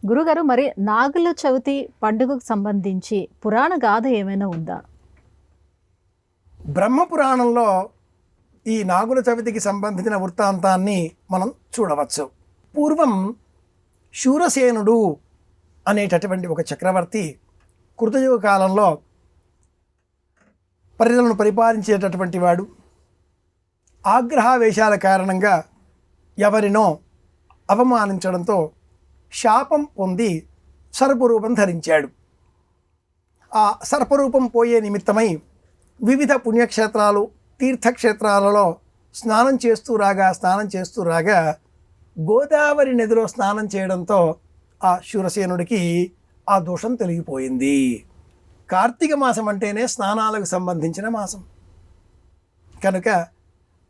గురుగారు, మరి నాగుల చవితి పండుగకు సంబంధించి పురాణ గాథ ఏమైనా ఉందా? బ్రహ్మపురాణంలో ఈ నాగుల చవితికి సంబంధించిన వృత్తాంతాన్ని మనం చూడవచ్చు. పూర్వం శూరసేనుడు అనేటటువంటి ఒక చక్రవర్తి కృతయుగ కాలంలో ప్రజలను పరిపాలించేటటువంటి వాడు. ఆగ్రహావేశాల కారణంగా ఎవరినో అవమానించడంతో శాపం పొంది సర్పరూపం ధరించాడు. ఆ సర్పరూపం పోయే నిమిత్తమై వివిధ పుణ్యక్షేత్రాలు, తీర్థక్షేత్రాలలో స్నానం చేస్తూ రాగా గోదావరి నదిలో స్నానం చేయడంతో ఆ శూరసేనుడికి ఆ దోషం తొలగిపోయింది. కార్తీక మాసం అంటేనే స్నానాలకు సంబంధించిన మాసం కనుక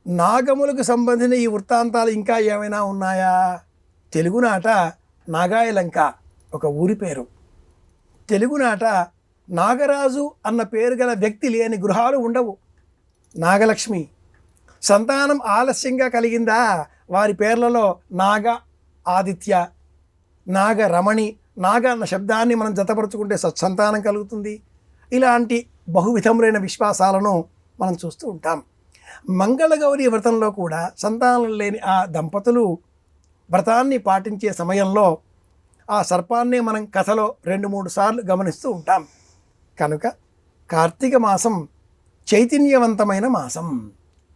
నాగములకు సంబంధించిన ఈ వృత్తాంతాలు ఇంకా ఏమైనా ఉన్నాయా? తెలుగునాట నాగాయలంక ఒక ఊరి పేరు. తెలుగునాట నాగరాజు అన్న పేరు గల వ్యక్తి లేని గృహాలు ఉండవు. నాగలక్ష్మి సంతానం ఆలస్యంగా కలిగిందా, వారి పేర్లలో నాగ ఆదిత్య, నాగరమణి, నాగ అన్న శబ్దాన్ని మనం జతపరుచుకుంటే సత్సంతానం కలుగుతుంది. ఇలాంటి బహువిధములైన విశ్వాసాలను మనం చూస్తూ ఉంటాం. మంగళగౌరి వ్రతంలో కూడా సంతానం లేని ఆ దంపతులు వ్రతాన్ని పాటించే సమయంలో ఆ సర్పాన్ని మనం కథలో 2-3 సార్లు గమనిస్తూ ఉంటాం. కనుక కార్తీక మాసం చైతన్యవంతమైన మాసం,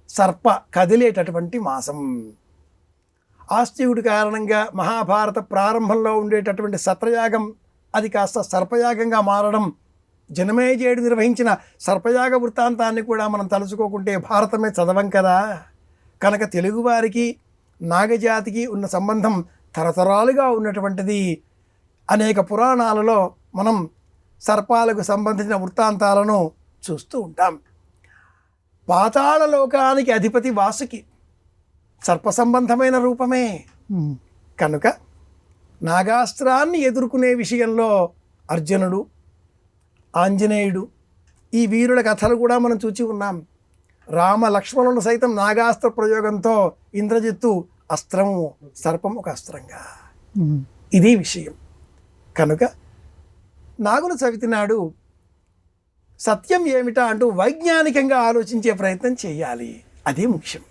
సర్ప కదిలేటటువంటి మాసం. ఆస్తికుడి కారణంగా మహాభారత ప్రారంభంలో ఉండేటటువంటి సత్రయాగం అది కాస్త సర్పయాగంగా మారడం, జనమేజయుడు నిర్వహించిన సర్పయాగ వృత్తాంతాన్ని కూడా మనం తలుచుకోకుంటే భారతమే చదవం కదా. కనుక తెలుగువారికి నాగజాతికి ఉన్న సంబంధం తరతరాలుగా ఉన్నటువంటిది. అనేక పురాణాలలో మనం సర్పాలకు సంబంధించిన వృత్తాంతాలను చూస్తూ ఉంటాం. పాతాళ లోకానికి అధిపతి వాసుకి సర్ప సంబంధమైన రూపమే. కనుక నాగాస్త్రాన్ని ఎదుర్కొనే విషయంలో అర్జునుడు, ఆంజనేయుడు ఈ వీరుల కథలు కూడా మనం చూచి ఉన్నాం. రామ లక్ష్మణులు సైతం నాగాస్త్ర ప్రయోగంతో ఇంద్రజిత్తు అస్త్రము, సర్పం ఒక అస్త్రంగా. ఇది విషయం. కనుక నాగుల చవితి నాడు సత్యం ఏమిటా అంటూ వైజ్ఞానికంగా ఆలోచించే ప్రయత్నం చేయాలి. అదే ముఖ్యం.